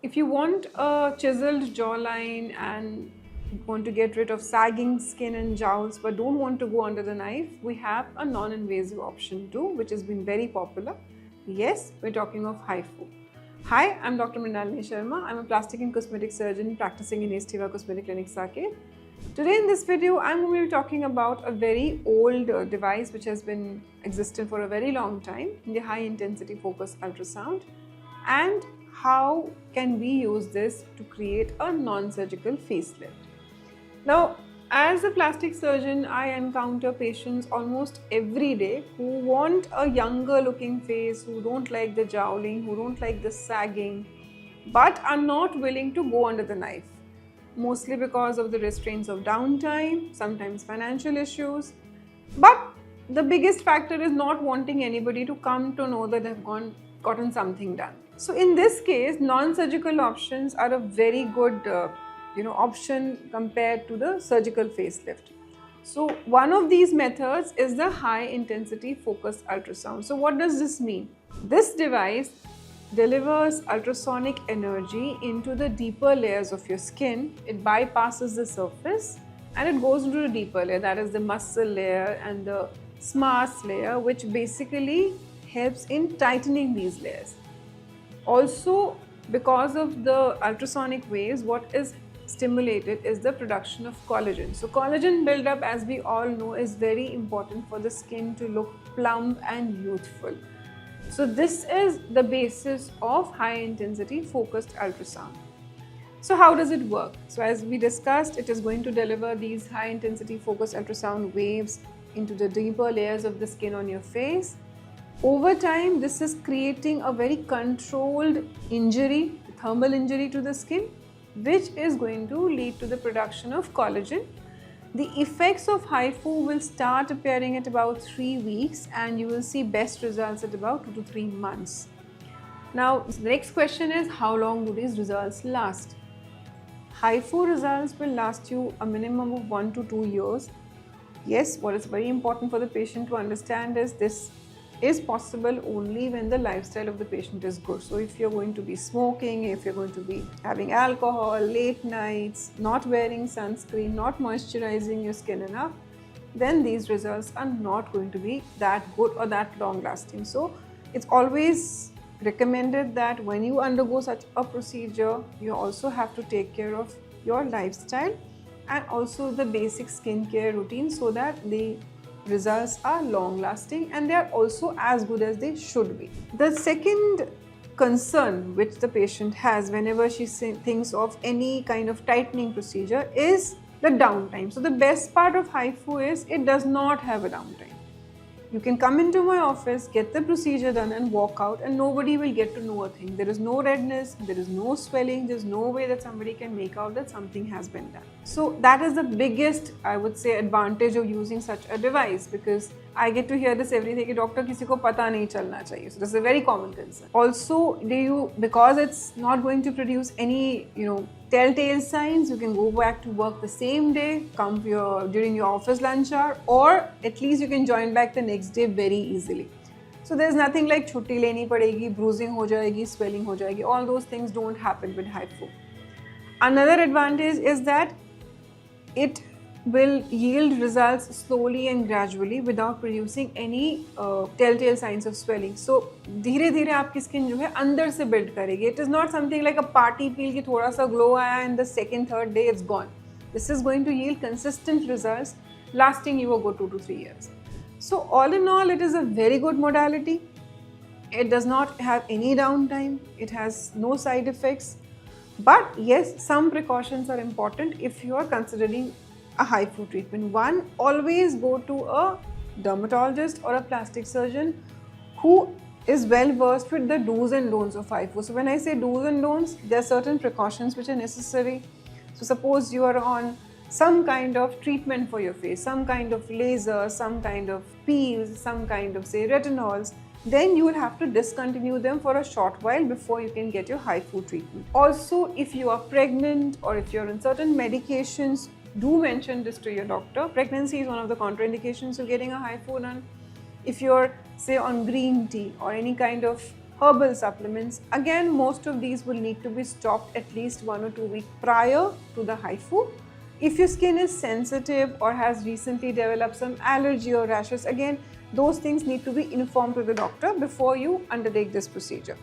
If you want a chiseled jawline and want to get rid of sagging skin and jowls but don't want to go under the knife, we have a non-invasive option too, which has been very popular. Yes, we're talking of HIFU. Hi, I'm Dr. Mrinalini Sharma. I'm a plastic and cosmetic surgeon practicing in Estiva Cosmetic Clinic, Saket. Today in this video, I'm going to be talking about a very old device which has been existed for a very long time, the high intensity focused ultrasound, and how can we use this to create a non-surgical facelift. Now, as a plastic surgeon, I encounter patients almost every day who want a younger looking face, who don't like the jowling, who don't like the sagging, but are not willing to go under the knife. Mostly because of the restraints of downtime, sometimes financial issues. But the biggest factor is not wanting anybody to come to know that they've gotten something done. So in this case, non-surgical options are a very good option compared to the surgical facelift. So one of these methods is the high intensity focused ultrasound. So what does this mean? This device delivers ultrasonic energy into the deeper layers of your skin. It bypasses the surface and it goes into the deeper layer, that is the muscle layer and the SMARS layer, which basically helps in tightening these layers. Also, because of the ultrasonic waves, what is stimulated is the production of collagen. So collagen buildup, as we all know, is very important for the skin to look plump and youthful. So this is the basis of high intensity focused ultrasound. So how does it work? So as we discussed, it is going to deliver these high intensity focused ultrasound waves into the deeper layers of the skin on your face. Over time, this is creating a very controlled injury, thermal injury to the skin, which is going to lead to the production of collagen. The effects of HIFU will start appearing at about 3 weeks and you will see best results at about 2 to 3 months. Now, the next question is, how long do these results last? HIFU results will last you a minimum of 1 to 2 years. Yes, what is very important for the patient to understand is this is possible only when the lifestyle of the patient is good. So if you're going to be smoking, if you're going to be having alcohol, late nights, not wearing sunscreen, not moisturizing your skin enough, then these results are not going to be that good or that long lasting. So it's always recommended that when you undergo such a procedure, you also have to take care of your lifestyle and also the basic skincare routine so that the results are long lasting and they are also as good as they should be. The second concern which the patient has whenever she thinks of any kind of tightening procedure is the downtime. So the best part of HIFU is it does not have a downtime. You can come into my office, get the procedure done and walk out and nobody will get to know a thing. There is no redness, there is no swelling, there is no way that somebody can make out that something has been done. So that is the biggest, I would say, advantage of using such a device, because I get to hear this every day, doctor किसी को पता नहीं चलना चाहिए. So this is a very common concern. Also, because it's not going to produce any, telltale signs, you can go back to work the same day, come during your office lunch hour, or at least you can join back the next day very easily. So there's nothing like छुट्टी लेनी पड़ेगी, bruising हो जाएगी, swelling हो जाएगी. All those things don't happen with HIFU. Another advantage is that it will yield results slowly and gradually without producing any telltale signs of swelling. So धीरे धीरे आपकी skin जो है अंदर से build करेगी. It is not something like a party peel कि थोड़ा सा glow आया and the second, third day it's gone. This is going to yield consistent results lasting you a good 2 to 3 years. So all in all, it is a very good modality. It does not have any downtime. It has no side effects. But yes, some precautions are important if you are considering a HIFU treatment. One, always go to a dermatologist or a plastic surgeon who is well versed with the do's and don'ts of HIFU. So when I say do's and don'ts, there are certain precautions which are necessary. So suppose you are on some kind of treatment for your face, some kind of laser, some kind of peels, some kind of say retinols, then you will have to discontinue them for a short while before you can get your HIFU treatment. Also, if you are pregnant or if you're on certain medications, do mention this to your doctor. Pregnancy is one of the contraindications to getting a HIFU done. If you're say on green tea or any kind of herbal supplements. Again, most of these will need to be stopped at least 1 or 2 weeks prior to the HIFU. If your skin is sensitive or has recently developed some allergy or rashes, again, those things need to be informed to the doctor before you undertake this procedure.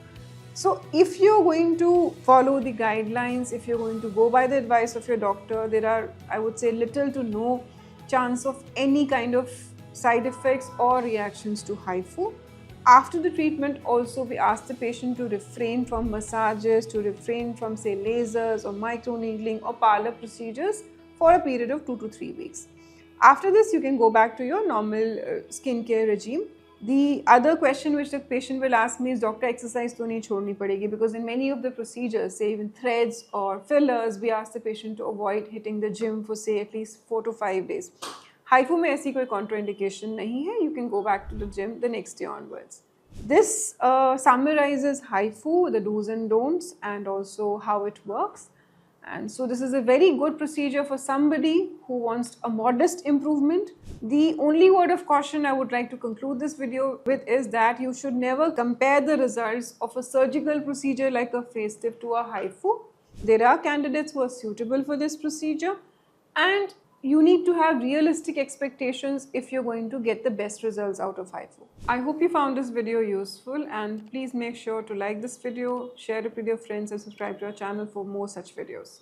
So if you're going to follow the guidelines, if you're going to go by the advice of your doctor, there are, I would say, little to no chance of any kind of side effects or reactions to HIFU. After the treatment also, we ask the patient to refrain from massages, to refrain from say lasers or microneedling or parlor procedures for a period of 2 to 3 weeks. After this, you can go back to your normal skincare regime. The other question which the patient will ask me is, doctor, exercise to nahi chhodni padegi? Because in many of the procedures, say even threads or fillers, we ask the patient to avoid hitting the gym for say at least 4 to 5 days. HIFU में ऐसी कोई contraindication नहीं है. You can go back to the gym the next day onwards. This summarizes HIFU, the do's and don'ts, and also how it works. And so this is a very good procedure for somebody who wants a modest improvement. The only word of caution I would like to conclude this video with is that you should never compare the results of a surgical procedure like a facelift to a HIFU. There are candidates who are suitable for this procedure, and you need to have realistic expectations if you're going to get the best results out of HIFU. I hope you found this video useful, and please make sure to like this video, share it with your friends, and subscribe to our channel for more such videos.